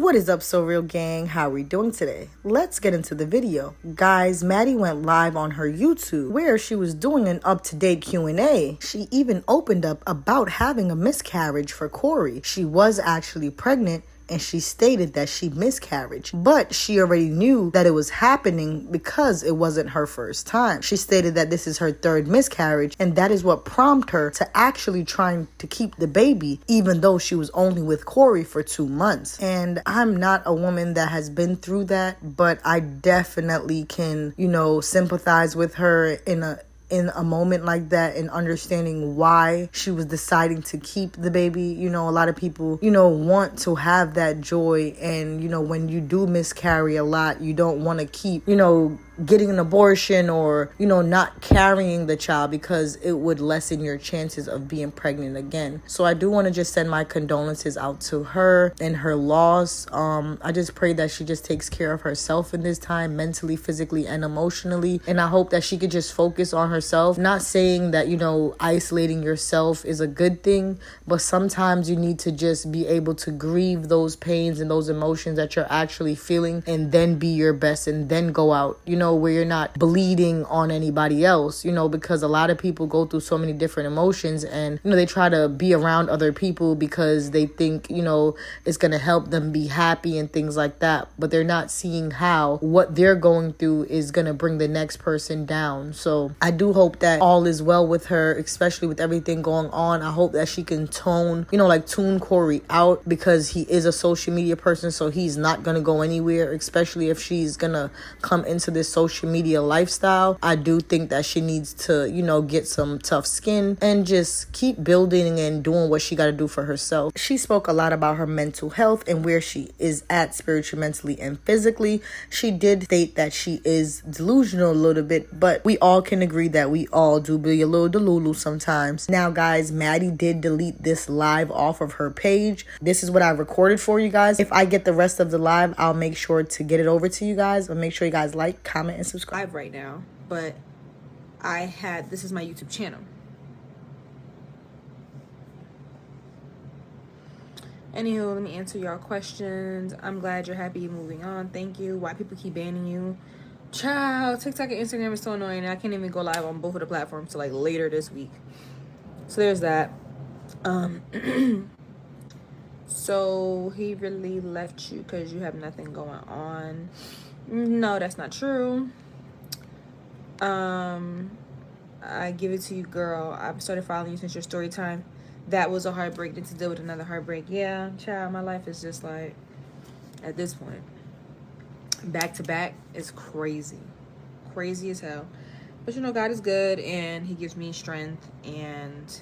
What is up, So Real gang? How are we doing today? Let's get into the video. Guys, Maddie went live on her YouTube where she was doing an up-to-date Q&A. She even opened up about having a miscarriage for Corey. She was actually pregnant, and she stated that she miscarried, but she already knew that it was happening because it wasn't her first time. She stated that this is her third miscarriage, and that is what prompted her to actually trying to keep the baby, even though she was only with Corey for 2 months. And I'm not a woman that has been through that, but I definitely can, sympathize with her in a moment like that, and understanding why she was deciding to keep the baby. A lot of people, want to have that joy, and when you do miscarry a lot, you don't want to keep, getting an abortion or, not carrying the child, because it would lessen your chances of being pregnant again. So I do want to just send my condolences out to her and her loss. I just pray that she just takes care of herself in this time, mentally, physically, and emotionally. And I hope that she could just focus on herself. Not saying that, isolating yourself is a good thing, but sometimes you need to just be able to grieve those pains and those emotions that you're actually feeling, and then be your best, and then go out, where you're not bleeding on anybody else, because a lot of people go through so many different emotions, and, they try to be around other people because they think, it's going to help them be happy and things like that. But they're not seeing how what they're going through is going to bring the next person down. So I do hope that all is well with her, especially with everything going on. I hope that she can tune Corey out, because he is a social media person, so he's not going to go anywhere, especially if she's going to come into this social media lifestyle. I do think that she needs to, get some tough skin and just keep building and doing what she got to do for herself. She spoke a lot about her mental health and where she is at spiritually, mentally, and physically. She did state that she is delusional a little bit, but we all can agree that we all do be a little delulu sometimes. Now, guys, Maddie did delete this live off of her page. This is what I recorded for you guys. If I get the rest of the live, I'll make sure to get it over to you guys. I'll make sure you guys like, comment, and subscribe right now. But this is my YouTube channel. Anywho, let me answer y'all questions. I'm glad you're happy moving on. Thank you. Why people keep banning you? Child, TikTok and Instagram is so annoying. I can't even go live on both of the platforms till like later this week. So there's that. So he really left you because you have nothing going on. No, that's not true. I give it to you, girl. I've started following you since your story time. That was a heartbreak. Then to deal with another heartbreak. Yeah, child, my life is just like, at this point, back to back is crazy. Crazy as hell. But God is good, and he gives me strength, and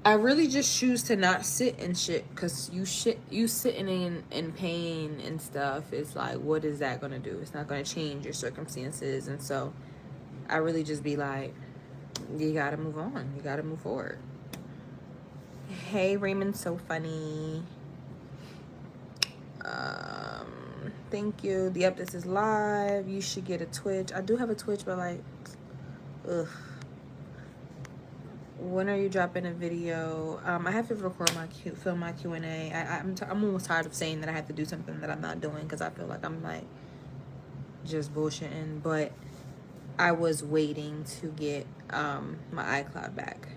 I really just choose to not sit in shit, because you sitting in pain and stuff, it's like, what is that gonna do? It's not gonna change your circumstances. And so I really just be like, you gotta move on, you gotta move forward. Hey, Raymond, so funny. Thank you. The this is live. You should get a Twitch. I do have a Twitch, but like, ugh. When are you dropping a video? I have to record film my Q&A. I'm almost tired of saying that I have to do something that I'm not doing, because I feel like I'm like just bullshitting. But I was waiting to get my iCloud back.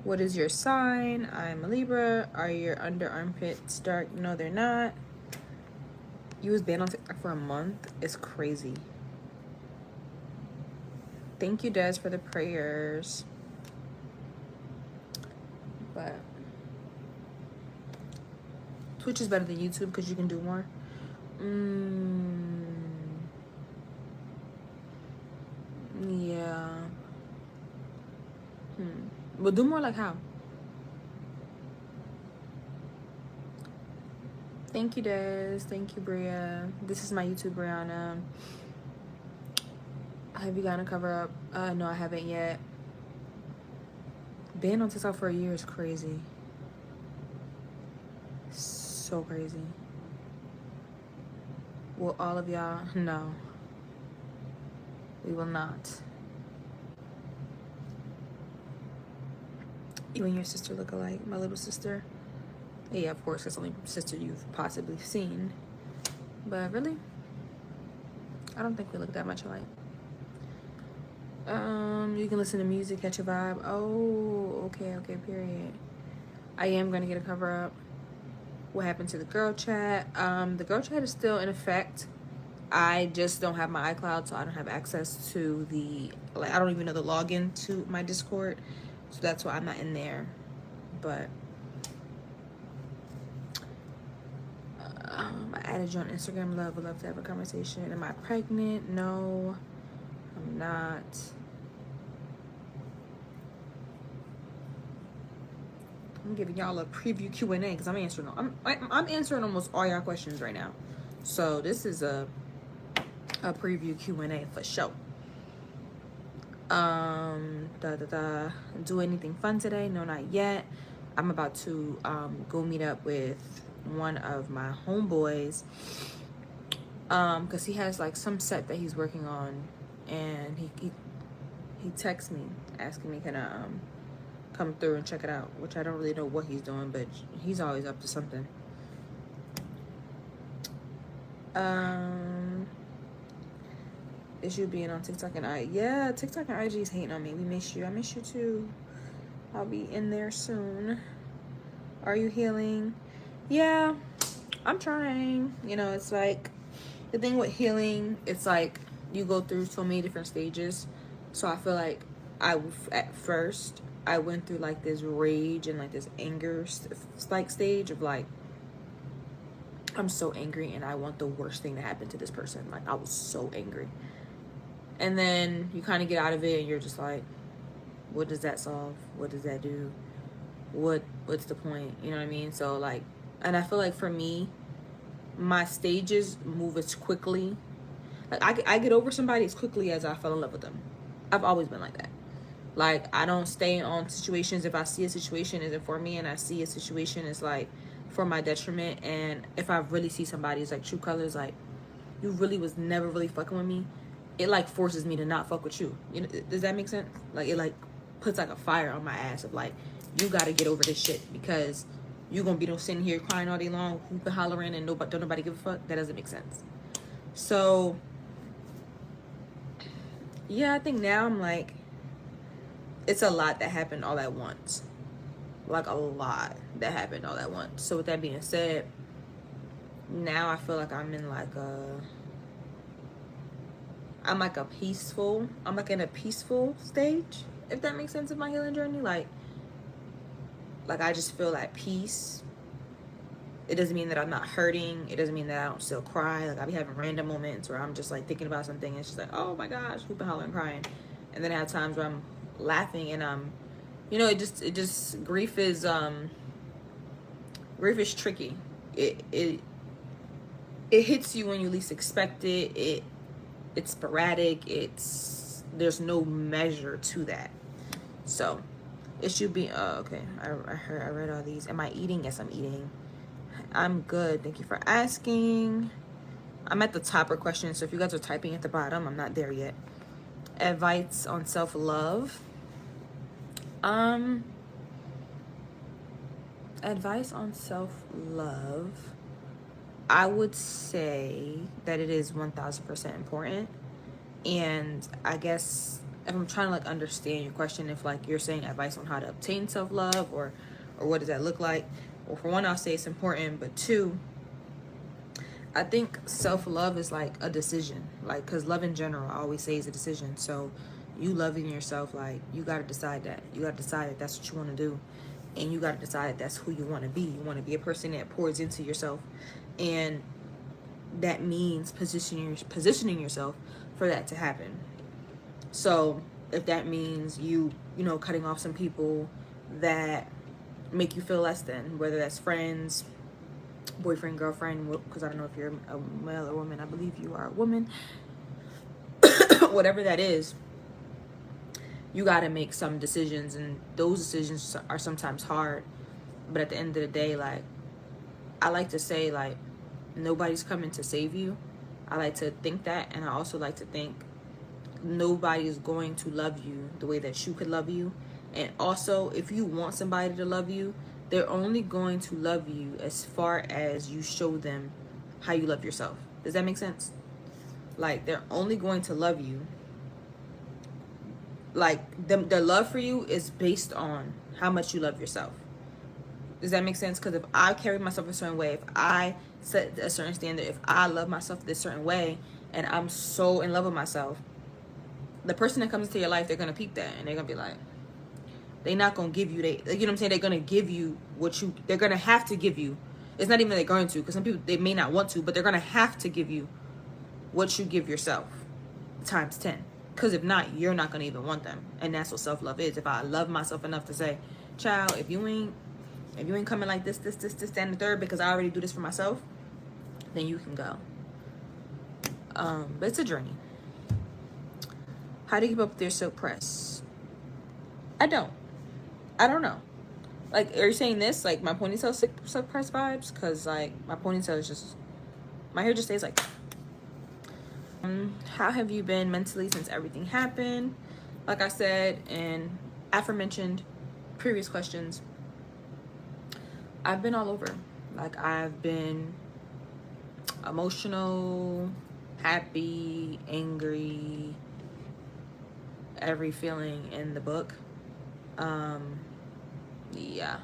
What is your sign? I'm a Libra. Are your under armpits dark? No, they're not. You was banned on TikTok for a month. It's crazy. Thank you, Des, for the prayers. But Twitch is better than YouTube because you can do more. Yeah. But do more like how? Thank you, Des. Thank you, Bria. This is my YouTube, Brianna. Have you gotten a cover up? No, I haven't yet. Being on TikTok for a year is crazy. So crazy. Will all of y'all? No. We will not. You and your sister look alike. My little sister. Yeah, of course, that's the only sister you've possibly seen. But really, I don't think we look that much alike. You can listen to music, catch a vibe. Oh, okay, period. I am gonna get a cover up. What happened to the girl chat? The girl chat is still in effect. I just don't have my iCloud, so I don't have access to the, like, I don't even know the login to my Discord, so that's why I'm not in there. But I added you on Instagram. Would love to have a conversation. Am I pregnant? No, I'm not. I'm giving y'all a preview Q&A because I'm answering almost all y'all questions right now. So this is a preview Q&A for sure. Do anything fun today? No, not yet. I'm about to go meet up with one of my homeboys because he has like some set that he's working on, and he texts me asking me can I come through and check it out, which I don't really know what he's doing, but he's always up to something. Is you being on TikTok and yeah, TikTok and IG is hating on me. We miss you. I miss you too. I'll be in there soon. Are you healing? Yeah, I'm trying. You know, it's like the thing with healing, it's like you go through so many different stages. So I feel like at first I went through like this rage and like this anger like stage of like, I'm so angry and I want the worst thing to happen to this person. Like, I was so angry. And then you kind of get out of it and you're just like, what does that solve? What does that do? What's the point? You know what I mean? So like, and I feel like for me, my stages move as quickly. Like I get over somebody as quickly as I fell in love with them. I've always been like that. Like, I don't stay on situations. If I see a situation isn't for me and I see a situation is like for my detriment, and if I really see somebody's like true colors, like, you really was never really fucking with me, it like forces me to not fuck with you. You know, does that make sense? Like, it like puts like a fire on my ass of like, you gotta get over this shit because you gonna be sitting here crying all day long, hooping, hollering, and don't nobody give a fuck. That doesn't make sense. So yeah, I think now I'm like, it's a lot that happened all at once. Like, a lot that happened all at once. So with that being said, now I feel like I'm in like I'm like in a peaceful stage, if that makes sense, of my healing journey. Like I just feel at peace. It doesn't mean that I'm not hurting. It doesn't mean that I don't still cry. Like, I be having random moments where I'm just like thinking about something and it's just like, oh my gosh, hooping, hollering, crying. And then I have times where I'm laughing and you know, it just grief is tricky. It hits you when you least expect it. It's sporadic. There's no measure to that. So it should be okay. I read all these. Am I eating? Yes, I'm eating. I'm good. Thank you for asking. I'm at the top of questions, so if you guys are typing at the bottom, I'm not there yet. Advice on self-love. Advice on self-love. I would say that it is 1000% important. And I guess if I'm trying to like understand your question, if like you're saying advice on how to obtain self-love or what does that look like? Well, for one, I'll say it's important, but two, I think self-love is like a decision. Like, because love in general, I always say, is a decision. So you loving yourself, like, you got to decide that. You got to decide that that's what you want to do. And you got to decide that that's who you want to be. You want to be a person that pours into yourself. And that means positioning yourself for that to happen. So if that means you know, cutting off some people that make you feel less than, whether that's friends, boyfriend, girlfriend, because I don't know if you're a male or woman. I believe you are a woman. Whatever that is, you got to make some decisions, and those decisions are sometimes hard. But at the end of the day, like, I like to say, like, nobody's coming to save you. I like to think that, and I also like to think nobody is going to love you the way that you could love you. And also, if you want somebody to love you, they're only going to love you as far as you show them how you love yourself. Does that make sense? Like, they're only going to love you. Like, their love for you is based on how much you love yourself. Does that make sense? Because if I carry myself a certain way, if I set a certain standard, if I love myself this certain way, and I'm so in love with myself, the person that comes into your life, they're going to peep that. And they're going to be like, they're not going to give you, you know what I'm saying? They're going to give you they're going to have to give you. It's not even they're going to, because some people, they may not want to, but they're going to have to give you what you give yourself times 10. Because if not, you're not going to even want them. And that's what self-love is. If I love myself enough to say, child, if you ain't coming like this, that, and the third, because I already do this for myself, then you can go. But it's a journey. How do you keep up with your silk press? I don't know. Like, are you saying this? Like, my ponytail silk press vibes? Because, like, my ponytail is just... my hair just stays like... How have you been mentally since everything happened? Like I said in aforementioned previous questions, I've been all over. Like, I've been emotional, happy, angry, every feeling in the book. Yeah.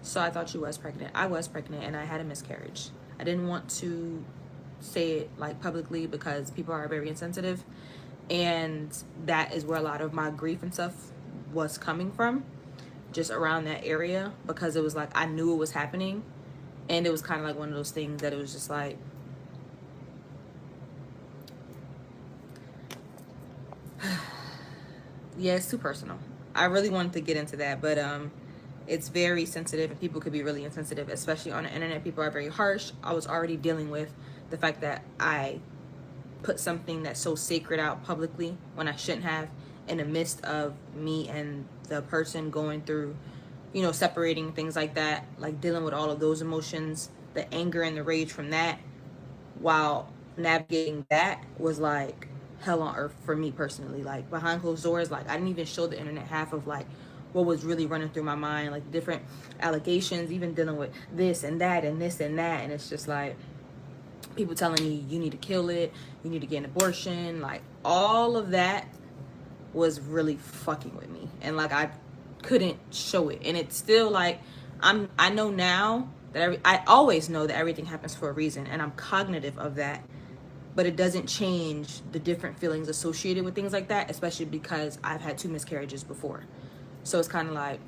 So I thought you was pregnant. I was pregnant and I had a miscarriage. I didn't want to say it like publicly because people are very insensitive, and that is where a lot of my grief and stuff was coming from, just around that area, because it was like I knew it was happening, and it was kind of like one of those things that it was just like, yeah, it's too personal. I really wanted to get into that, but it's very sensitive, and people could be really insensitive, especially on the internet. People are very harsh. I was already dealing with the fact that I put something that's so sacred out publicly when I shouldn't have, in the midst of me and the person going through, you know, separating, things like that, like dealing with all of those emotions, the anger and the rage from that, while navigating that was like hell on earth for me personally. Like, behind closed doors, like, I didn't even show the internet half of like what was really running through my mind, like different allegations, even dealing with this and that and this and that. And it's just like, people telling me you need to kill it, you need to get an abortion, like all of that was really fucking with me, and like I couldn't show it. And it's still like, I know now that I always know that everything happens for a reason, and I'm cognitive of that, but it doesn't change the different feelings associated with things like that, especially because I've had 2 miscarriages before. So it's kind of like,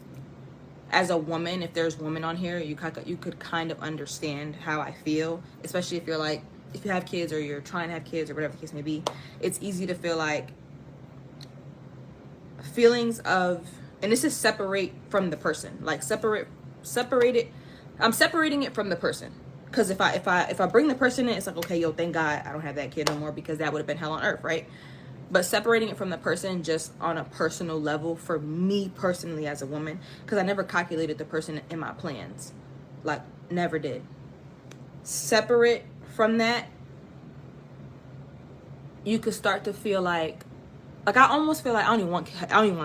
as a woman, if there's women on here, you could kind of understand how I feel, especially if you're like, if you have kids or you're trying to have kids or whatever the case may be. It's easy to feel like feelings of, and this is separate from the person, like separate it. I'm separating it from the person, because if I bring the person in, it's like, okay, yo, thank God I don't have that kid no more, because that would have been hell on earth, right? But separating it from the person just on a personal level, for me personally as a woman, because I never calculated the person in my plans. Like, never did. Separate from that, you could start to feel like I almost feel like I don't even want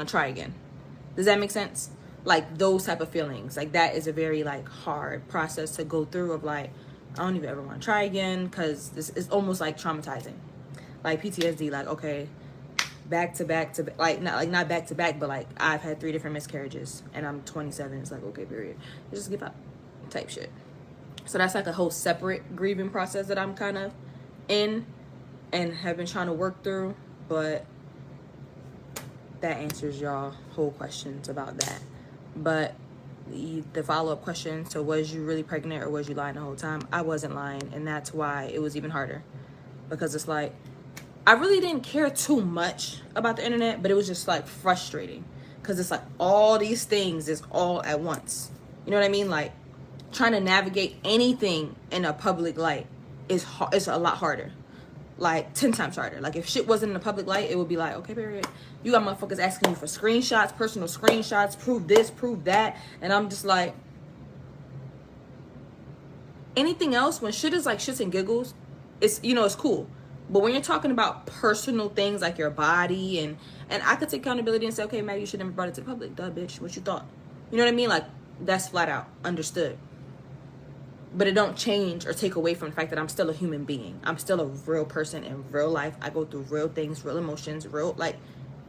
to try again. Does that make sense? Like, those type of feelings. Like, that is a very like hard process to go through, of like, I don't even ever want to try again, because this is almost like traumatizing. Like PTSD, like, okay, back to back, like not back to back, but like I've had 3 different miscarriages and I'm 27. It's like, okay, period. Just give up type shit. So that's like a whole separate grieving process that I'm kind of in and have been trying to work through. But that answers y'all whole questions about that. But the follow-up question, so was you really pregnant or was you lying the whole time? I wasn't lying, and that's why it was even harder, because it's like, I really didn't care too much about the internet, but it was just like frustrating, because it's like all these things is all at once. You know what I mean? Like, trying to navigate anything in a public light is a lot harder, like 10 times harder. Like, if shit wasn't in a public light, it would be like, okay, period. You got motherfuckers asking you for screenshots, personal screenshots, prove this, prove that, and I'm just like, anything else, when shit is like shits and giggles, it's, you know, it's cool. But when you're talking about personal things like your body, and I could take accountability and say, okay, Maddie, you should never brought it to the public. Duh, bitch, what you thought? You know what I mean? Like, That's flat out understood. But it don't change or take away from the fact that I'm still a human being. I'm still a real person in real life. I go through real things, real emotions, real, like,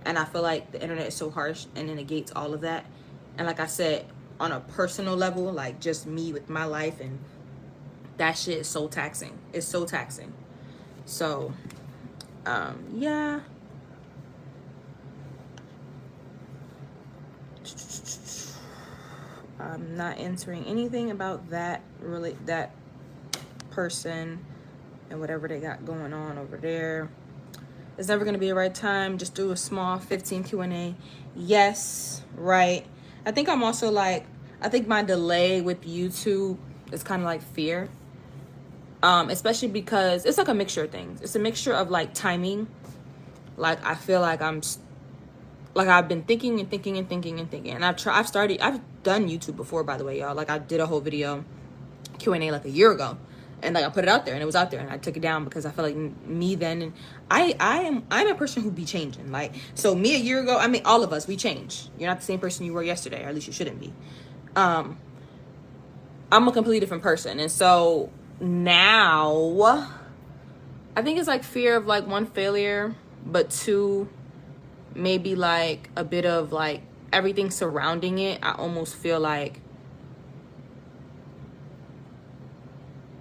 and I feel like the internet is so harsh and it negates all of that. And like I said, on a personal level, like just me with my life, and that shit is so taxing. It's so taxing. So, yeah. I'm not answering anything about that, really, that person and whatever they got going on over there. It's never going to be the right time. Just do a small 15 Q&A. Yes, right. I think I'm also like, I think my delay with YouTube is kind of like fear. Especially because it's like a mixture of things. It's a mixture of like timing. Like I feel like I've been thinking and thinking and thinking and thinking. And I've done YouTube before, by the way, y'all. Like I did a whole video Q&A like a year ago. And like I put it out there and it was out there and I took it down because I feel like me then, and I'm a person who be changing. Like, so me a year ago, I mean, all of us, we change. You're not the same person you were yesterday, or at least you shouldn't be. I'm a completely different person. And so now I think it's like fear of like one, failure, but two, maybe like a bit of like everything surrounding it. I almost feel like,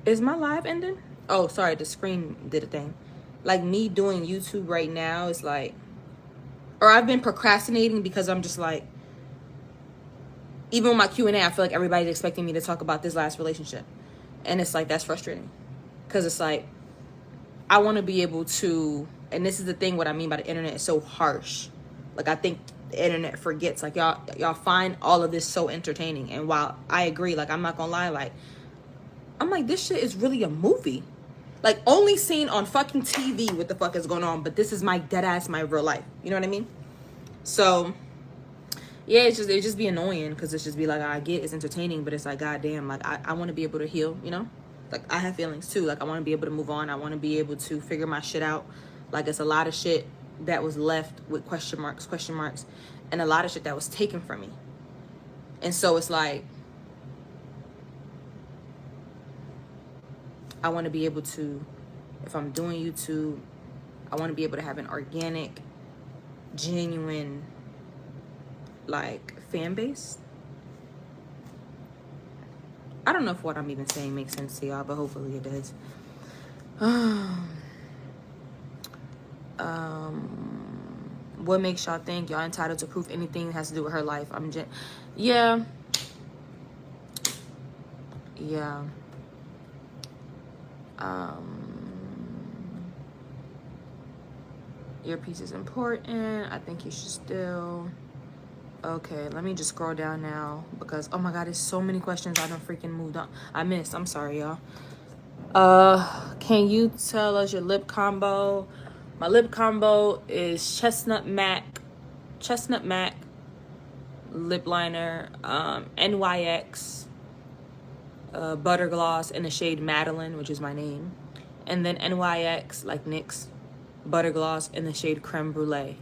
is my live ending? Oh, sorry, the screen did a thing. Like me doing YouTube right now is like, or I've been procrastinating because I'm just like, even with my Q&A, I feel like everybody's expecting me to talk about this last relationship. And it's like, that's frustrating. Because it's like, I want to be able to, and this is the thing, what I mean by the internet is so harsh. Like I think the internet forgets, like y'all find all of this so entertaining. And while I agree, like I'm not gonna lie, like I'm like, this shit is really a movie. Like only seen on fucking TV what the fuck is going on, but this is my dead ass, my real life. You know what I mean? So yeah, it just be annoying because it's just be like, I get it's entertaining, but it's like, goddamn, like I want to be able to heal, you know? Like I have feelings too. Like I want to be able to move on. I want to be able to figure my shit out. Like it's a lot of shit that was left with question marks, and a lot of shit that was taken from me. And so it's like, I want to be able to, if I'm doing YouTube, I want to be able to have an organic, genuine, like, fan base. I don't know if what I'm even saying makes sense to y'all, but hopefully it does. What makes y'all think y'all entitled to prove anything that has to do with her life? Yeah. Your piece is important. I think you should still. Okay, let me just scroll down now because oh my god, there's so many questions I done freaking moved on. I missed. I'm sorry, y'all. Can you tell us your lip combo? My lip combo is chestnut mac lip liner, NYX butter gloss in the shade Madeline, which is my name, and then NYX like NYX butter gloss in the shade creme brulee.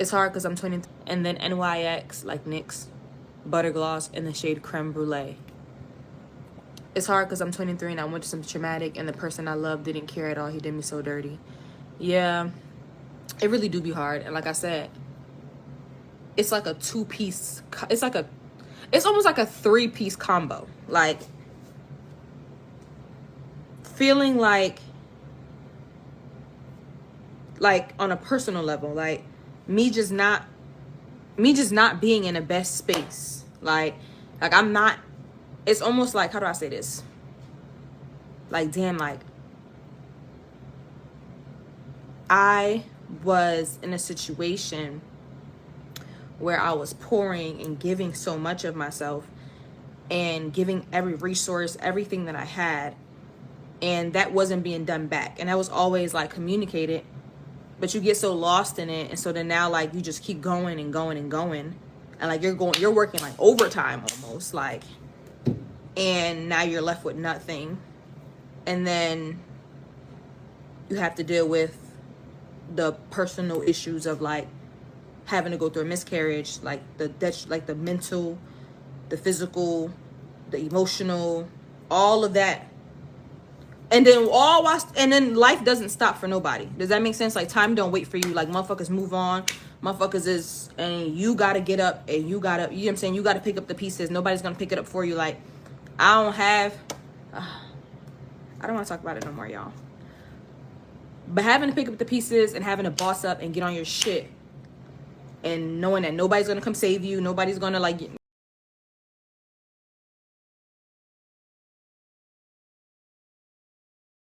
It's hard because I'm 23. And then NYX like NYX butter gloss in the shade creme brulee. It's hard because I'm 23 and I went to some traumatic and the person I loved didn't care at all. He did me so dirty. Yeah, it really do be hard. And like I said, it's like a two-piece, it's almost like a three-piece combo. Like feeling like on a personal level, like me just not being in the best space. Like I'm not, it's almost like, how do I say this? Like, damn, like I was in a situation where I was pouring and giving so much of myself and giving every resource, everything that I had, and that wasn't being done back. And that was always like communicated, but you get so lost in it. And so then now like you just keep going and going and going. And like you're working like overtime almost, like, and now you're left with nothing. And then you have to deal with the personal issues of like having to go through a miscarriage, like the mental the physical, the emotional, all of that. And then life doesn't stop for nobody. Does that make sense? Like, time don't wait for you. Like, motherfuckers move on. Motherfuckers is, and you gotta get up and you gotta, you know what I'm saying? You gotta pick up the pieces. Nobody's gonna pick it up for you. Like, I don't want to talk about it no more, y'all. But having to pick up the pieces and having to boss up and get on your shit and knowing that nobody's gonna come save you, nobody's gonna, like,